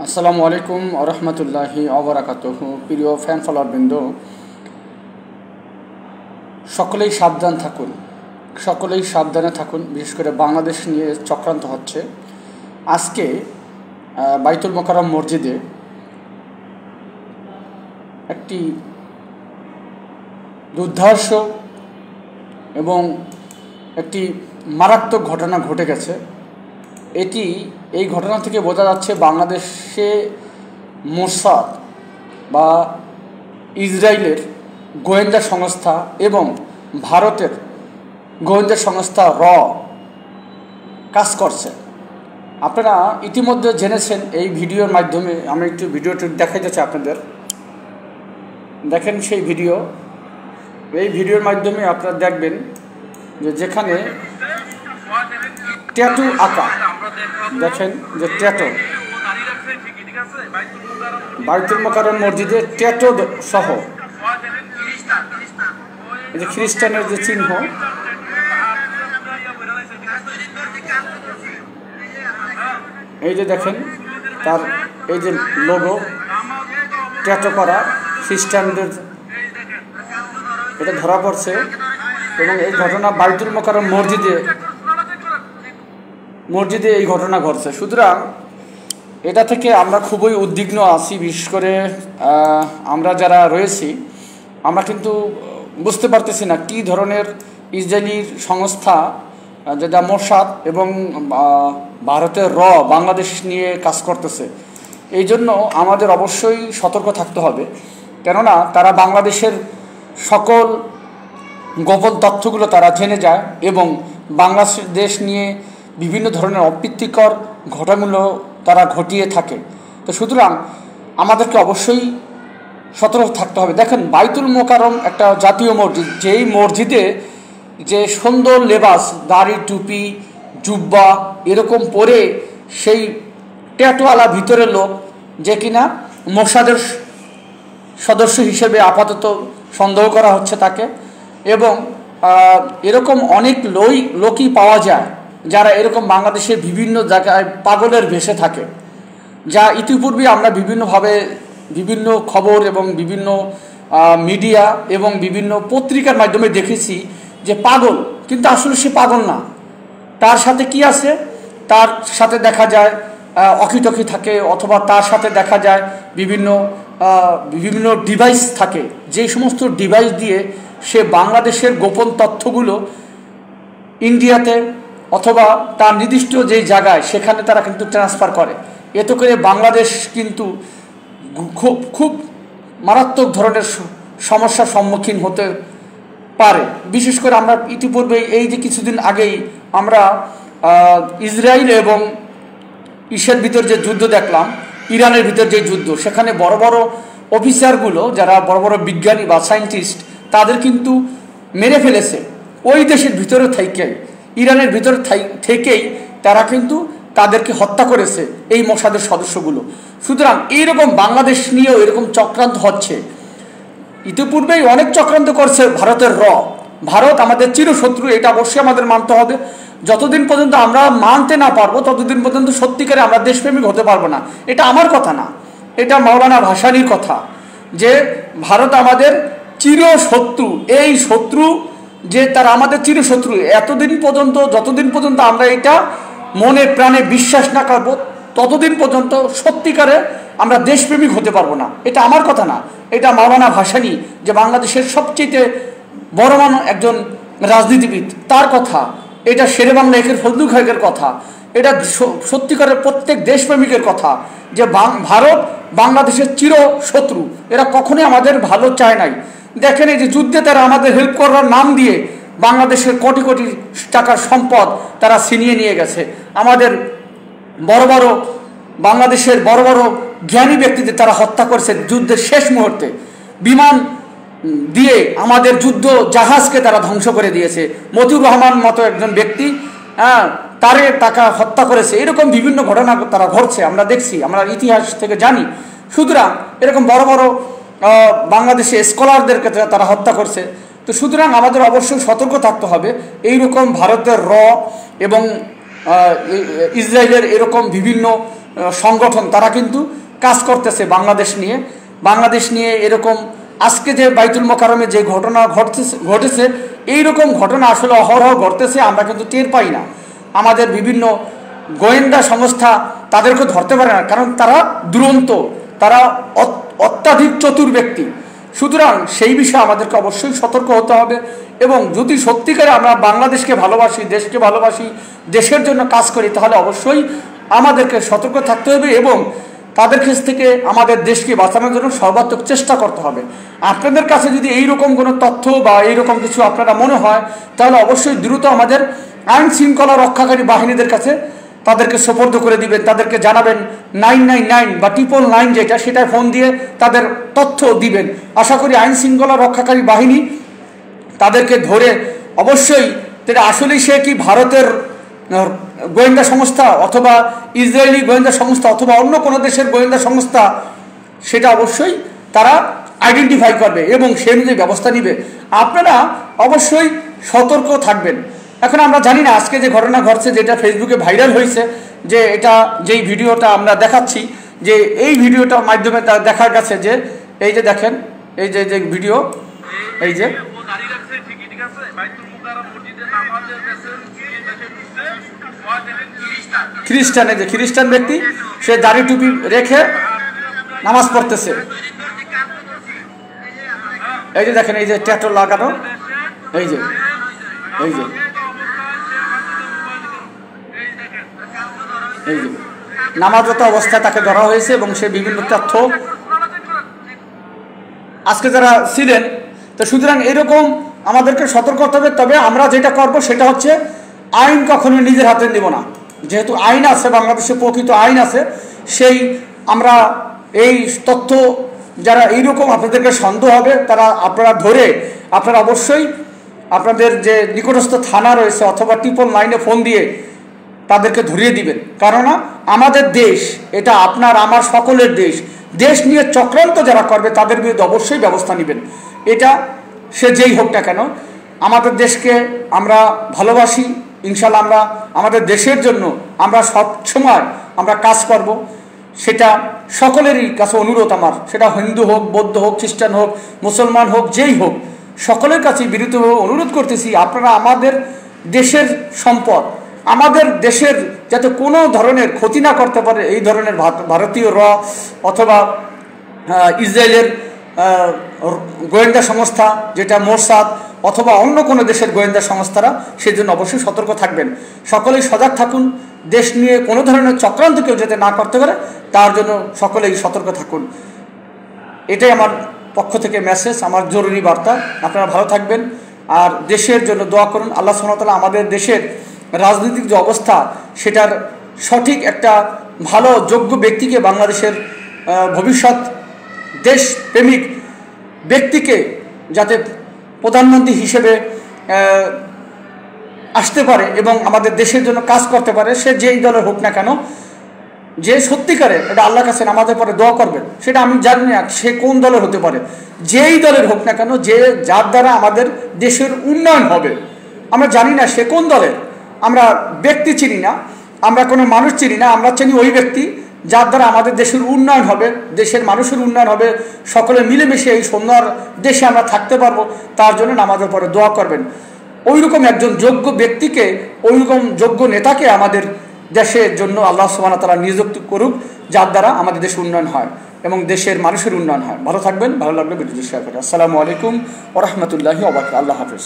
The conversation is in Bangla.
আসসালামু আলাইকুম আরহামতুল্লাহি আবরাকাতুহু। প্রিয় ফ্যান ফলোয়ারবৃন্দ, সকলেই সাবধান থাকুন, সকলেই সাবধানে থাকুন। বিশেষ করে বাংলাদেশ নিয়ে চক্রান্ত হচ্ছে। আজকে বাইতুল মোকাররম মসজিদে একটি দুর্ধর্ষ এবং একটি মারাত্মক ঘটনা ঘটে গেছে। এই ঘটনা থেকে বোঝা যাচ্ছে বাংলাদেশে মোসাদ বা ইসরায়েলের গোয়েন্দা সংস্থা এবং ভারতের গোয়েন্দা সংস্থা কাজ করছে। আপনারা ইতিমধ্যে জেনেছেন। এই ভিডিওর মাধ্যমে আমি একটু ভিডিওটি দেখাইতে চাই আপনাদের। দেখেন সেই ভিডিও। এই ভিডিওর মাধ্যমে আপনারা দেখবেন যে যেখানে ট্যাটু আঁকা, দেখেন যে ট্যাটু বাইতুল মোকাররম মসজিদে ট্যাটু সহ এই যে খ্রিস্টানের যে চিহ্ন, এই যে দেখেন তার এই যে লোগো ট্যাটু করা খ্রিস্টানদের, এটা ধরা পড়ছে। এবং এই ঘটনা বাইতুল মোকাররম মসজিদে এই ঘটনা ঘটছে। সুতরাং এটা থেকে আমরা খুবই উদ্বিগ্ন আছি। বিশেষ করে আমরা যারা রয়েছি, আমরা কিন্তু বুঝতে পারতেছি না কী ধরনের ইসরায়েলির সংস্থা যেটা মোসাদ এবং ভারতের বাংলাদেশ নিয়ে কাজ করতেছে। এই জন্য আমাদের অবশ্যই সতর্ক থাকতে হবে, কেননা তারা বাংলাদেশের সকল গোপন তথ্যগুলো তারা জেনে যায় এবং বাংলাদেশ নিয়ে বিভিন্ন ধরনের অপ্রীতিকর ঘটনাগুলো তারা ঘটিয়ে থাকে। তো সুতরাং আমাদেরকে অবশ্যই সতর্ক থাকতে হবে। দেখেন, বাইতুল মোকাররম একটা জাতীয় মসজিদ, যেই মসজিদে যে সুন্দর লেবাস, দাড়ি, টুপি, জুব্বা এরকম পরে সেই ট্যাটুওয়ালা ভিতরের লোক, যে কিনা মোসাদের সদস্য হিসেবে আপাতত সন্দেহ করা হচ্ছে তাকে। এবং এরকম অনেক লোকই পাওয়া যায় যারা এরকম বাংলাদেশের বিভিন্ন জায়গায় পাগলের ভেসে থাকে, যা ইতিপূর্বে আমরা বিভিন্নভাবে বিভিন্ন খবর এবং বিভিন্ন মিডিয়া এবং বিভিন্ন পত্রিকার মাধ্যমে দেখেছি যে পাগল, কিন্তু আসলে সে পাগল না। তার সাথে কি আছে? তার সাথে দেখা যায় অকিটকি থাকে, অথবা তার সাথে দেখা যায় বিভিন্ন ডিভাইস থাকে, যে সমস্ত ডিভাইস দিয়ে সে বাংলাদেশের গোপন তথ্যগুলো ইন্ডিয়াতে অথবা তার নির্দিষ্ট যেই জায়গায় সেখানে তারা কিন্তু ট্রান্সফার করে। এতে করে বাংলাদেশ কিন্তু খুব মারাত্মক ধরনের সমস্যার সম্মুখীন হতে পারে। বিশেষ করে আমরা ইতিপূর্বে এই যে কিছুদিন আগেই আমরা ইসরায়েল এবং ইসের ভিতর যে যুদ্ধ দেখলাম, ইরানের ভিতর যে যুদ্ধ, সেখানে বড় বড় অফিসারগুলো যারা বড় বড় বিজ্ঞানী বা সায়েন্টিস্ট, তাদের কিন্তু মেরে ফেলেছে ওই দেশের ভিতরে থেকেই, ইরানের ভিতর থেকেই তারা কিন্তু তাদেরকে হত্যা করেছে এই মোসাদের সদস্যগুলো। সুতরাং এইরকম বাংলাদেশ নিয়েও এরকম চক্রান্ত হচ্ছে। ইতিপূর্বেই অনেক চক্রান্ত করছে ভারতের ভারত আমাদের চিরশত্রু, এটা অবশ্যই আমাদের মানতে হবে। যতদিন পর্যন্ত আমরা মানতে না পারবো ততদিন পর্যন্ত সত্যিকারে আমরা দেশপ্রেমিক হতে পারবো না। এটা আমার কথা না, এটা মাওলানা ভাসানীর কথা, যে ভারত আমাদের চিরশত্রু। এই শত্রু যে তারা আমাদের চিরশত্রু, যতদিন পর্যন্ত আমরা এটা মনে প্রাণে বিশ্বাস না করবো ততদিন পর্যন্ত সত্যিকারে আমরা দেশপ্রেমিক হতে পারবো না। এটা আমার কথা না, এটা মাওলানা ভাসানী, যে বাংলাদেশের সবচেয়ে বড় একজন রাজনীতিবিদ, তার কথা। এটা শেরে বাংলা একের ফজলুল খায়ের কথা। এটা সত্যিকারের প্রত্যেক দেশপ্রেমিকের কথা, যে ভারত বাংলাদেশের চিরশত্রু। এরা কখনোই আমাদের ভালো চায় নাই। দেখেন, এই যে যুদ্ধে তারা আমাদের হেল্প করার নাম দিয়ে বাংলাদেশের কোটি কোটি টাকার সম্পদ তারা ছিনিয়ে নিয়ে গেছে। আমাদের বাংলাদেশের বড় বড় জ্ঞানী ব্যক্তিদের তারা হত্যা করেছে যুদ্ধের শেষ মুহূর্তে। বিমান দিয়ে আমাদের যুদ্ধ জাহাজকে তারা ধ্বংস করে দিয়েছে। মতিউর রহমান মতো একজন ব্যক্তি, তারে টাকা হত্যা করেছে। এরকম বিভিন্ন ঘটনা তারা ঘটছে, আমরা দেখছি, আমরা ইতিহাস থেকে জানি। সুতরাং এরকম বড় বড় বাংলাদেশে স্কলারদেরকে তারা হত্যা করছে। তো সুতরাং আমাদের অবশ্যই সতর্ক থাকতে হবে। এইরকম ভারতের এবং ইসরায়েলের এরকম বিভিন্ন সংগঠন তারা কিন্তু কাজ করতেছে বাংলাদেশ নিয়ে এরকম আজকে যে বাইতুল মোকাররমে যে ঘটনা ঘটেছে এইরকম ঘটনা আসলে অহরহ ঘটতেছে, আমরা কিন্তু টের পাই না। আমাদের বিভিন্ন গোয়েন্দা সংস্থা তাদেরকে ধরতে পারে না, কারণ তারা দুরন্ত, তারা অত্যাধিক চতুর ব্যক্তি। সুতরাং সেই বিষয়ে আমাদেরকে অবশ্যই সতর্ক হতে হবে, এবং যদি সত্যিকারে আমরা বাংলাদেশকে ভালোবাসি, দেশকে ভালোবাসি, দেশের জন্য কাজ করি, তাহলে অবশ্যই আমাদেরকে সতর্ক থাকতে হবে এবং তাদের কাছ থেকে আমাদের দেশকে বাঁচানোর জন্য সর্বাত্মক চেষ্টা করতে হবে। আপনাদের কাছে যদি এইরকম কোনো তথ্য বা এইরকম কিছু আপনারা মনে হয়, তাহলে অবশ্যই দ্রুত আমাদের আইন শৃঙ্খলা রক্ষাকারী বাহিনীদের কাছে তাদেরকে সোপর্দ করে দিবেন, তাদেরকে জানাবেন 999 বা 999 যেটা, সেটায় ফোন দিয়ে তাদের তথ্য দিবেন। আশা করি আইন শৃঙ্খলা রক্ষাকারী বাহিনী তাদেরকে ধরে অবশ্যই তারা আসলেই সে কি ভারতের গোয়েন্দা সংস্থা অথবা ইসরায়েলি গোয়েন্দা সংস্থা অথবা অন্য কোনো দেশের গোয়েন্দা সংস্থা, সেটা অবশ্যই তারা আইডেন্টিফাই করবে এবং সে অনুযায়ী ব্যবস্থা নিবে। আপনারা অবশ্যই সতর্ক থাকবেন। এখন আমরা জানি না আজকে যে ঘটনা ঘটছে, যেটা ফেসবুকে ভাইরাল হয়েছে, যে এটা যেই ভিডিওটা আমরা দেখাচ্ছি, যে এই ভিডিওটার মাধ্যমে দেখা গেছে যে এই যে দেখেন, এই যে ভিডিও, এই যে খ্রিস্টান ব্যক্তি, সে দাড়ি টুপি রেখে নামাজ পড়তেছে। এই যে দেখেন, এই যে ট্যাটু লাগানো, এই যে নামাজরত অবস্থায় তাকে ধরা হয়েছে এবং সে বিভিন্ন তথ্য আজকে যারা ছিলেন। তো সুতরাং এরকম আমাদেরকে সতর্ক হতে হবে। তবে আমরা যেটা করব সেটা হচ্ছে আইন কখনো নিজের হাতে নেব না। যেহেতু আইন আছে, বাংলাদেশে প্রকৃত আইন আছে, সেই আমরা এই তথ্য যারা এইরকম আপনাদেরকে সন্দেহ হবে তারা আপনারা ধরে আপনারা অবশ্যই আপনাদের যে নিকটস্থ থানা রয়েছে অথবা 999 ফোন দিয়ে তাদেরকে ধরিয়ে দিবেন। কেননা আমাদের দেশ এটা আপনার আমার সকলের দেশ নিয়ে চক্রান্ত যারা করবে তাদের বিরুদ্ধে অবশ্যই ব্যবস্থা নেবেন। এটা সে যেই হোক না কেন, আমাদের দেশকে আমরা ভালোবাসি, ইনশাল্লাহ আমরা আমাদের দেশের জন্য আমরা সবসময় আমরা কাজ করব। সেটা সকলেরই কাছে অনুরোধ আমার, সেটা হিন্দু হোক, বৌদ্ধ হোক, খ্রিস্টান হোক, মুসলমান হোক, যেই হোক, সকলের কাছে বিরতভাবে অনুরোধ করতেছি, আপনারা আমাদের দেশের সম্পদ, আমাদের দেশের যাতে কোনো ধরনের ক্ষতি না করতে পারে এই ধরনের ভারতীয় অথবা ইসরায়েলের গোয়েন্দা সংস্থা যেটা মোসাদ অথবা অন্য কোনো দেশের গোয়েন্দা সংস্থারা, সেজন্য অবশ্যই সতর্ক থাকবেন। সকলেই সজাগ থাকুন, দেশ নিয়ে কোনো ধরনের চক্রান্ত কেউ যাতে না করতে পারে তার জন্য সকলেই সতর্ক থাকুন। এটাই আমার পক্ষ থেকে মেসেজ, আমার জরুরি বার্তা। আপনারা ভালো থাকবেন আর দেশের জন্য দোয়া করুন। আল্লাহ সুবহানাহু ওয়া তাআলা আমাদের দেশের রাজনৈতিক যে অবস্থা সেটার সঠিক একটা ভালো যোগ্য ব্যক্তিকে, বাংলাদেশের ভবিষ্যৎ দেশপ্রেমিক ব্যক্তিকে যাতে প্রধানমন্ত্রী হিসেবে আসতে পারে এবং আমাদের দেশের জন্য কাজ করতে পারে, সে যেই দলের হোক না কেন, যে সত্যিকারে এটা আল্লাহর কাছে নামাজের পরে দোয়া করবেন, সেটা আমি জানি না সে কোন দলের হতে পারে, যেই দলের হোক না কেন, যার দ্বারা আমাদের দেশের উন্নয়ন হবে। আমরা জানি না সে কোন দলের, আমরা ব্যক্তি চিনি না, আমরা কোনো মানুষ চিনি না, আমরা চিনি ওই ব্যক্তি যার দ্বারা আমাদের দেশের উন্নয়ন হবে, দেশের মানুষের উন্নয়ন হবে, সকলে মিলেমিশে এই সুন্দর দেশে আমরা থাকতে পারবো। তার জন্য নামাজের পরে দোয়া করবেন। ওইরকম একজন যোগ্য ব্যক্তিকে, ওইরকম যোগ্য নেতাকে আমাদের দেশের জন্য আল্লাহ সুবহানাহু ওয়া তাআলা নিযুক্ত করুক, যার দ্বারা আমাদের দেশের উন্নয়ন হয় এবং দেশের মানুষের উন্নয়ন হয়। ভালো থাকবেন, ভালো লাগবে ভিডিওটি শেয়ার করে। আসসালামু আলাইকুম ওয়া রাহমাতুল্লাহি ওয়া বারাকাতুহু। আল্লাহ হাফেজ।